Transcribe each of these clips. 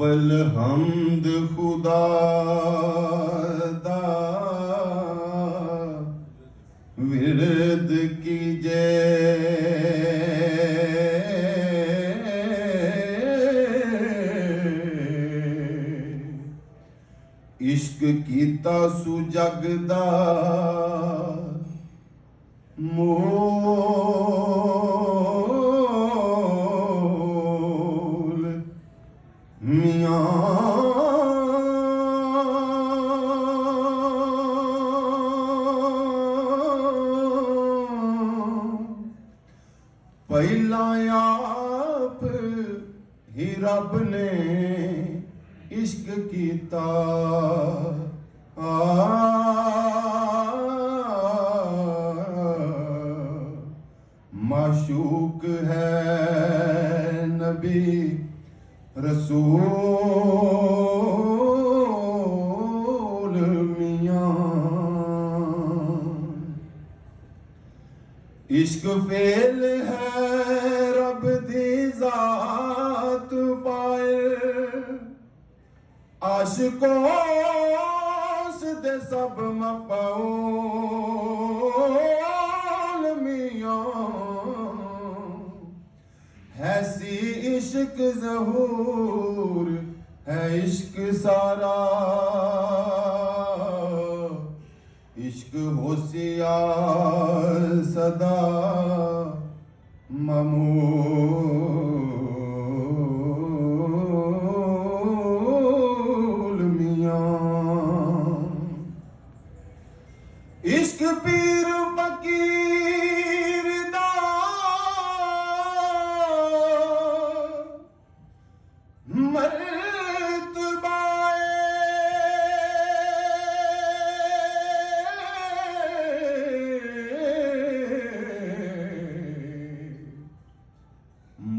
अव्वल हमद खुदा दा विरद कीजे, इश्क कीता सु जगदा मोल मियां पहला आप ही रब ने इश्क कीता, माशूक है नबी रसूल मियां। इश्क फेल है रब दी जात पाए, आशिकों दे सब मफऊल मियां। है सी इश्क ज़हूर है इश्क सारा, इश्क होशियार सदा ममूल मियां। इश्क पीर फकीर दा मर्तबा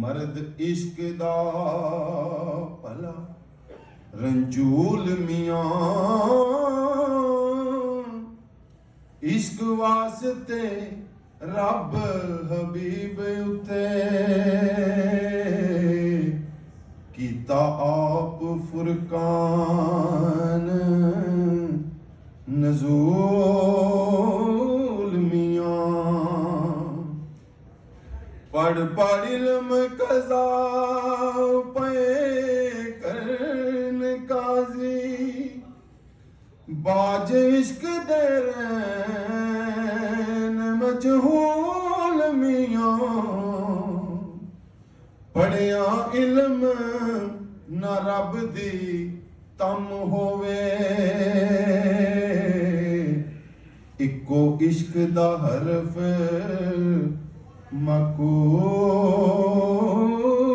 मर्द इश्क दा भला रंजूल मियां। इश्क वास्ते रब हबीब उते कीता आप फुरकान नज़ूल मियां। पढ़ पढ़ इल्म कज़ा पे करन काजी, बाज इश्क दे रैन मजहूल मियां। पढ़िया इल्म न रब दी तम होवे, इक्को इश्क दा हरफ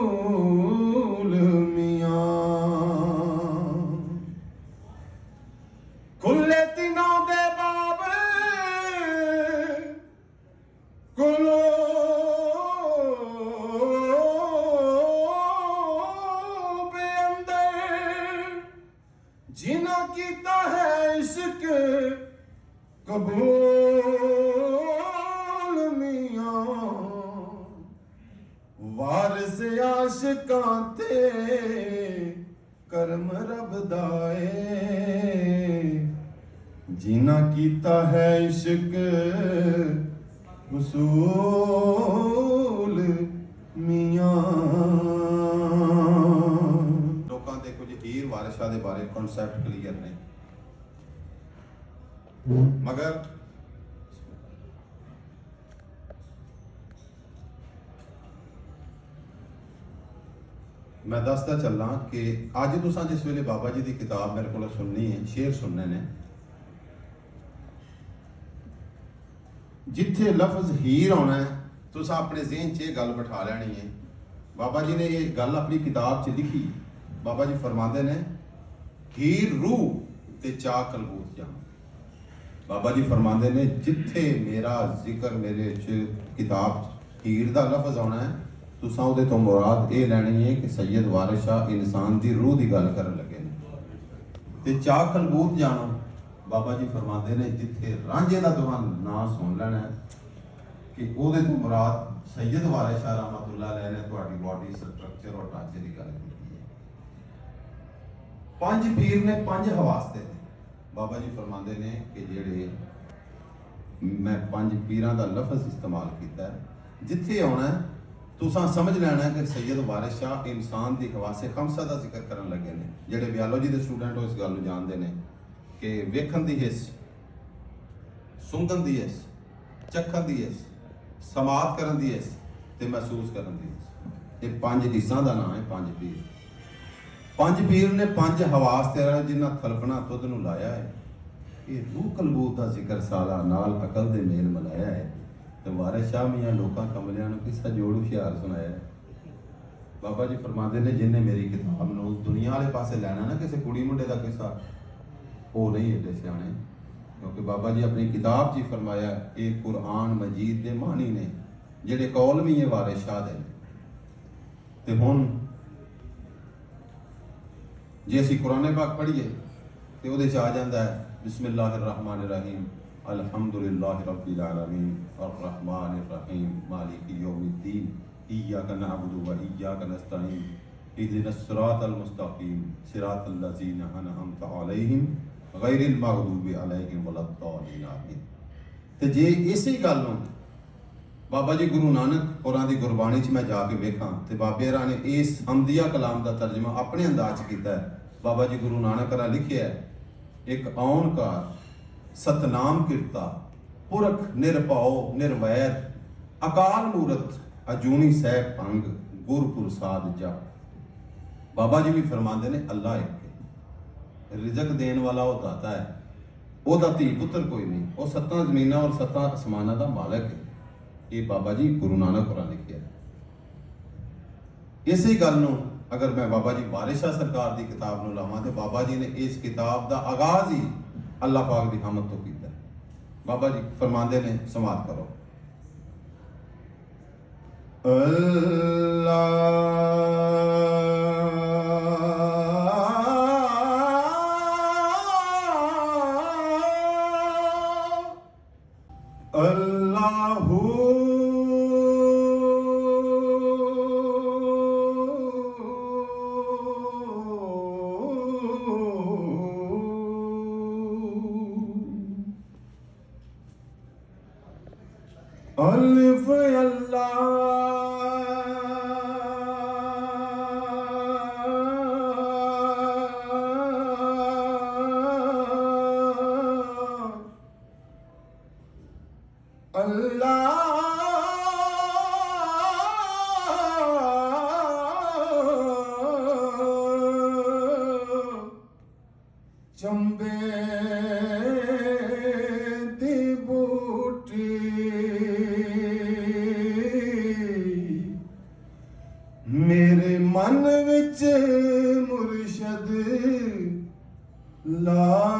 मकूल मियां। खुले तिनों दे बाब कुलो बे अंदर, जिना कीता है इश्क कबूल मियां। वारिस आशिकां ते करम रब दाए, जिना कीता है इश्क उसूल मियां। लोकां दे कुछ हीर वारिशां दे बारे कॉन्सेप्ट क्लियर ने, मगर मैं दसदा चलना कि अज तुसां जिस वेले बाबा जी की किताब मेरे को सुननी है, शेर सुनने ने, जिथे लफ्ज हीर आना है तुसां अपने ज़हन च ये गल बिठा लैनी है। बाबा जी ने ये गल अपनी किताब च लिखी। बाबा जी फरमाते ने हीर रूह ते चा कलबूत जान। बाबा जी फरमाते ने जिथे मेरा जिक्र मेरे किताब हीर दा लफ्ज आना है, तुसां उहदे तो मुराद ये लैनी है कि सैयद वारिस शाह इंसान की रूह की गल करन लगे ने। ते चा कलबूत जानो, बाबा जी फरमाते ने जिथे रांझे का तुहां नाम सुन लेना कि उहदे तो मुराद सैयद वारिस शाह रहमतुल्लाह अलैह ने तुहाडी बॉडी स्ट्रक्चर और ढांचे की गल की है। पंज पीर ने पंज हवास ने। बाबा जी फरमाते ने कि जेड़े मैं पंज पीरां दा लफ्ज़ इस्तेमाल किया है, जिथे आना है तुसां समझ लेना है कि सैयद वारिस शाह इंसान की हवासे खमसा का जिक्र करन लगे ने। जेड़े बायोलॉजी के स्टूडेंट हो इस गल नूं जानते हैं कि वेखण की हिस्स, सुंघण की हिस्स, चखण की हिस्स, समात करन की हिस्स ते महसूस करन की हिस्स, ये पंज हिस्सां दा नाम है पंज पीर। पंज पीर ने पंज हवास तेरा जिन्हां थलपना तुद नूं लाया है। ये रूह कलबूत का जिक्र साला नाल अकल दे मेल मिलाया है। तो वारिस शाह मियां लोकां कमलियां नूं किस्सा जोड़ हुशियार सुनाया है। बाबा जी फरमाते ने जिन्हें मेरी किताब नूं दुनिया वाले पासे लैना ना किसी कुड़ी मुंडे का किस्सा, वो नहीं एडे सियाणे, क्योंकि बाबा जी अपनी किताब च फरमाया एक कुरान मजीद दे मानी ने जेडे कौल भी है वारिस शाह दे। ते हुण जे असीं कुरान पाक पढ़िए तो वो आ जाता है बिस्मिल्लाहिर्रहमानिर्रहीम अल्हम्दुलिल्लाहि रब्बिल आलमीन अर्रहमानिर्रहीम मालिकि यौमिद्दीन इय्याका नअबुदु व इय्याका नस्तईन इहदिनस सिरातल मुस्तकीम सिरातल लज़ीना अनअमता अलैहिम गैरिल मग़दूबि अलैहिम वलद्दालिन आमीन। ते जे इसी गल नूं बाबा जी गुरु नानक होरां दी गुरबाणी च मैं जाके वेखां ते बाबे हरां ने इस हमदिया कलाम का तर्जमा अपने अंदाज किया है। बाबा जी गुरु नानक हरां लिखिया है एक औनकार सतनाम किरता पुरख निरभाओ निर्वैर अकाल मूरत अजूनी सह पंग गुरपुर साध जा। बाबा जी भी फरमाते ने अल्लाह एक रिजक देन वाला वो दाता है, ओदा धी पुत्र कोई नहीं, वो सत्तां जमीना और सत्तां आसमाना का मालक है। ये बाबा जी गुरु नानक होरां लिखिया है। इसी गल नूं अगर मैं बाबा जी वारिस शाह सरकार की किताब नूं लावां तो बाबा जी ने इस किताब का आगाज ही अल्लाह पाक की हमद तो किया। बाबा जी फरमाते ने समात करो अल्लाहू अल्फ चंबे दी बूटी मेरे मन विच मुर्शद लाए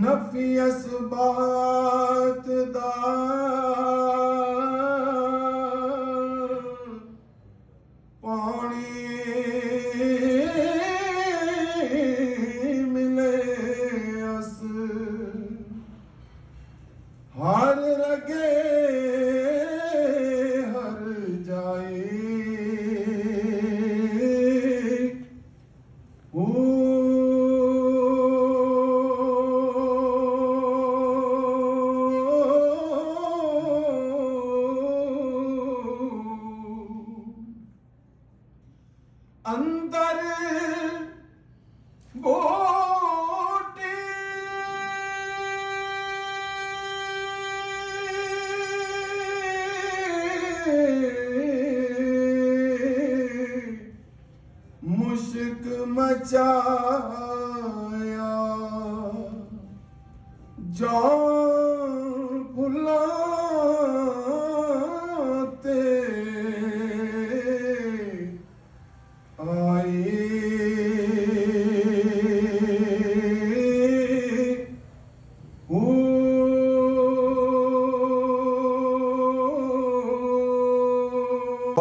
नफी असबात दा पानी मिले अस हर रगे हर जाए अंदर बोटी मुश्क मचाया जान भुलाते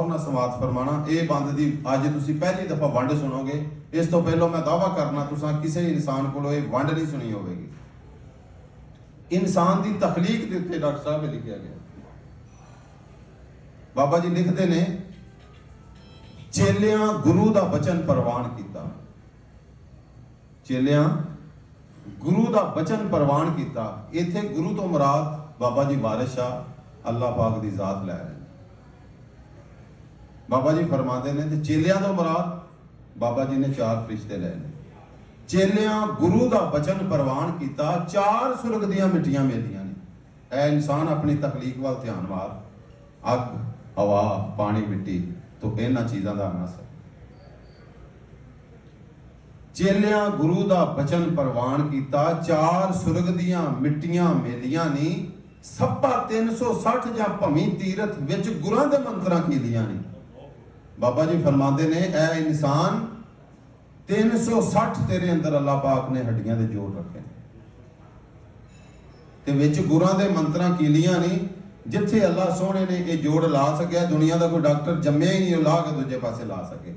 ਉਹਨਾਂ ਸਮਾਤ ਫਰਮਾਣਾ ਇਹ ਬੰਦ ਦੀ ਅੱਜ ਤੁਸੀਂ ਪਹਿਲੀ ਦਫਾ ਵੰਡ ਸੁਣੋਗੇ। ਇਸ ਤੋਂ ਪਹਿਲਾਂ ਮੈਂ ਦਾਅਵਾ ਕਰਨਾ ਤੁਸੀਂ ਕਿਸੇ ਇਨਸਾਨ ਕੋਲੋਂ ਇਹ ਵੰਡ ਨਹੀਂ ਸੁਣੀ ਹੋਵੇਗੀ। ਇਨਸਾਨ ਦੀ ਤਖਲੀਕ ਦੇ ਉੱਤੇ ਡਾਕਟਰ ਸਾਹਿਬ ਨੇ ਲਿਖਿਆ ਗਿਆ। ਬਾਬਾ ਜੀ ਲਿਖਦੇ ਨੇ ਚੇਲਿਆਂ ਗੁਰੂ ਦਾ ਬਚਨ ਪ੍ਰਵਾਨ ਕੀਤਾ। ਚੇਲਿਆਂ ਗੁਰੂ ਦਾ ਬਚਨ ਪ੍ਰਵਾਨ ਕੀਤਾ। ਇੱਥੇ ਗੁਰੂ ਤੋਂ ਮੁਰਾਦ ਬਾਬਾ ਜੀ ਵਾਰਿਸ ਸ਼ਾਹ ਅੱਲਾਹ ਪਾਕ ਦੀ ਜ਼ਾਤ ਲੈ ਰਹੇ ਨੇ। ਬਾਬਾ ਜੀ ਫਰਮਾਉਂਦੇ ਨੇ ਤੇ ਚੇਲਿਆਂ ਤੋਂ ਮੁਰਾਦ ਬਾਬਾ ਜੀ ਨੇ 4 ਫਰਿਸ਼ਤੇ ਲਏ ਨੇ। ਚੇਲਿਆਂ ਗੁਰੂ ਦਾ ਬਚਨ ਪ੍ਰਵਾਨ ਕੀਤਾ, 4 ਸੁਰਗ ਦੀਆਂ ਮਿੱਟੀਆਂ ਮਿਲਦੀਆਂ ਨੇ। ਇਹ ਇਨਸਾਨ ਆਪਣੀ ਤਖਲੀਕ ਵੱਲ ਧਿਆਨ ਮਾਰ, ਅੱਗ, ਹਵਾ, ਪਾਣੀ, ਮਿੱਟੀ ਤੋਂ ਇਹਨਾਂ ਚੀਜ਼ਾਂ ਦਾ ਅਨਸਰ। ਚੇਲਿਆਂ ਗੁਰੂ ਦਾ ਬਚਨ ਪ੍ਰਵਾਨ ਕੀਤਾ, 4 ਸੁਰਗ ਦੀਆਂ ਮਿੱਟੀਆਂ ਮਿਲੀਆਂ ਨਹੀਂ। ਸੱਪਾ 360 ਜਾਂ ਭਵੀਂ ਤੀਰਥ ਵਿੱਚ ਗੁਰਾਂ ਦੇ ਮੰਤਰਾਂ ਕੀਲੀਆਂ ਨੇ। ਬਾਬਾ ਜੀ ਫਰਮਾਉਂਦੇ ਨੇ ਇਹ ਇਨਸਾਨ 360 ਤੇਰੇ ਅੰਦਰ ਅੱਲਾਹ ਪਾਕ ਨੇ ਹੱਡੀਆਂ ਦੇ ਜੋੜ ਰੱਖੇ ਤੇ ਵਿੱਚ ਗੁਰਾਂ ਦੇ ਮੰਤਰਾਂ ਕੀਲੀਆਂ ਨਹੀਂ। ਜਿੱਥੇ ਅੱਲਾਹ ਸੋਹਣੇ ਨੇ ਇਹ ਜੋੜ ਲਾ ਸਕਿਆ, ਦੁਨੀਆ ਦਾ ਕੋਈ ਡਾਕਟਰ ਜੰਮਿਆ ਹੀ ਨਹੀਂ ਉਹ ਲਾ ਕੇ ਦੂਜੇ ਪਾਸੇ ਲਾ ਸਕੇ।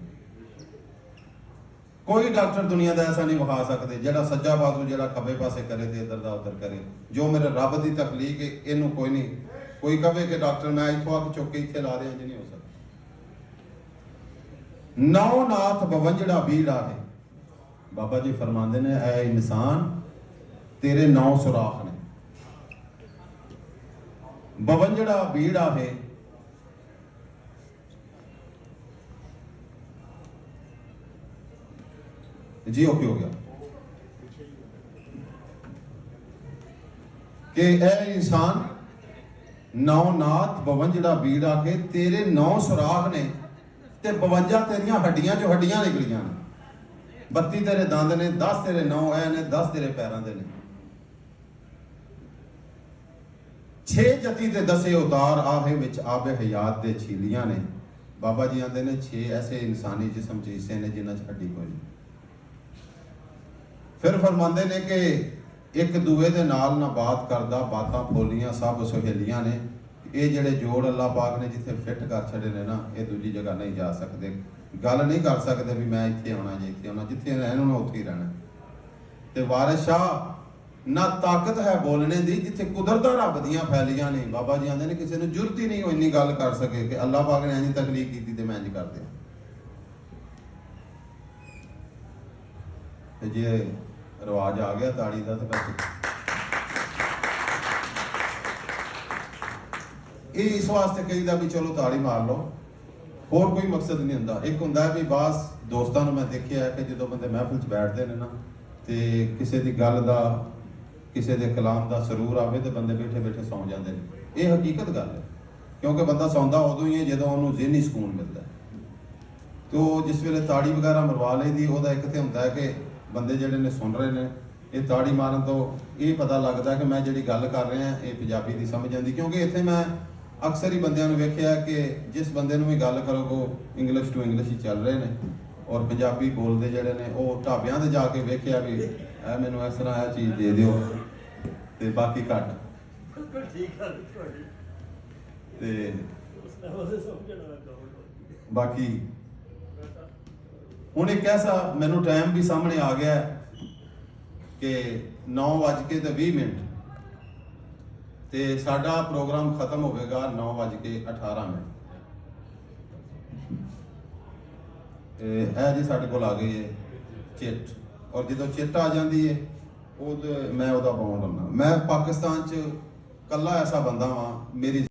ਕੋਈ ਡਾਕਟਰ ਦੁਨੀਆ ਦਾ ਐਸਾ ਨਹੀਂ ਵਿਖਾ ਸਕਦੇ ਜਿਹੜਾ ਸੱਜਾ ਬਾਜ਼ੂ ਜਿਹੜਾ ਖੱਬੇ ਪਾਸੇ ਕਰੇ ਤੇ ਇੱਧਰ ਦਾ ਉੱਧਰ ਕਰੇ। ਜੋ ਮੇਰੇ ਰੱਬ ਦੀ ਤਖਲੀਕ ਹੈ ਇਹਨੂੰ ਕੋਈ ਨਹੀਂ ਕੋਈ ਕਹੇ ਕਿ ਡਾਕਟਰ ਮੈਂ ਇੱਥੋਂ ਅੱਖ ਚੁੱਕ ਕੇ ਇੱਥੇ ਲਾ ਦਿਆਂ, ਜੀ ਨਹੀਂ ਹੋ ਸਕਦਾ। ਨੌ ਨਾਥ ਬਵੰਜੜਾ ਬੀੜਾ ਹੈ। ਬਾਬਾ ਜੀ ਫਰਮਾਉਂਦੇ ਨੇ ਐ ਇਨਸਾਨ ਤੇਰੇ 9 ਸੁਰਾਖ ਨੇ। ਬਵੰਜੜਾ ਬੀੜਾ ਹੈ। जी ओके हो गया कि ए इंसान 9 नाथ 52 बीड़ा के तेरे 9 सुराख ने ते 52 तेरियां हड्डियां चो हड्डियां निकलियां ने। 32 तेरे दंद ने, 10 तेरे 9 ऐ ने, 10 तेरे पैरां दे ने। 6 जती ते 10 उतार आहे विच आबे हयात दे छीलियां ने। बाबा जी आंदे ने 6 ऐसे इंसानी जिस्म च हिस्से ने जिन्हां च हड्डी कोई नहीं। फिर फरमाते ने कि एक दूए दे नाल ना बात करदा, बातां फोलियां सब सहेलियां ने। ये जेड़े जोड़ अल्लाह पाक ने जिथे फिट कर छड़े ने ना, ये दूजी जगह नहीं जा सकते। गल नहीं कर सकते भी मैं इत्थे आना जी इत्थे आना, जिथे रहना उन्हें उत्थे ही रहना। ते वारिस शाह ना ताकत है बोलने दी जिथे कुदरतां रब दियां फैलियां ने। बाबा जी आंदे ने किसी ने जुरत ही नहीं हो इन्नी गल कर सके कि अल्लाह पाक ने इंज तकलीफ कीती ते मैं इंज कर दिया। ते जे रिवाज आ गया ताड़ी का तो ये इस वास्ते कहीदा भी चलो ताड़ी मार लो, होर कोई मकसद नहीं होंदा। एक होंदा है भी बास दोस्तां नूं मैं देखिया है कि जो बंदे महफिल च बैठते हैं ना ते किसी की गल का किसी के कलाम का सरूर आवे तो बंदे बैठे बैठे सौ जाते हैं। ये हकीकत गल है क्योंकि बंदा सौंदा उदों ही है जो उन्होंने ज़हनी सुकून मिलता है। तो जिस वेले ताड़ी वगैरह मरवा लईदी उहदा एक तो होंदा है कि बंदे जिहड़े ने सुन रहे हैं ये ताड़ी मारन तो ये पता लगता कि मैं जिहड़ी गल कर रहा ये पंजाबी की समझ आती। क्योंकि इत्थे मैं अक्सर ही बंदियां नूं वेखिया कि जिस बंदे नूं भी गल करो वो इंग्लिश टू इंग्लिश ही चल रहे हैं और पंजाबी बोलते जिहड़े ने वो ढाबियां ते जाके वेखिया भी मैनूं इस तरह यह चीज़ दे दिओ ते बाकी घट ते बाकी हुण एक ऐसा मैनू टाइम भी सामने आ गया कि 9:20 ते साडा प्रोग्राम खत्म होगा 9:18। है जी साडे कोल आ गई है चिट और जो चिट आ जाती है मैं वह पाउंड होना। मैं पाकिस्तान च कला ऐसा बंदा वां मेरी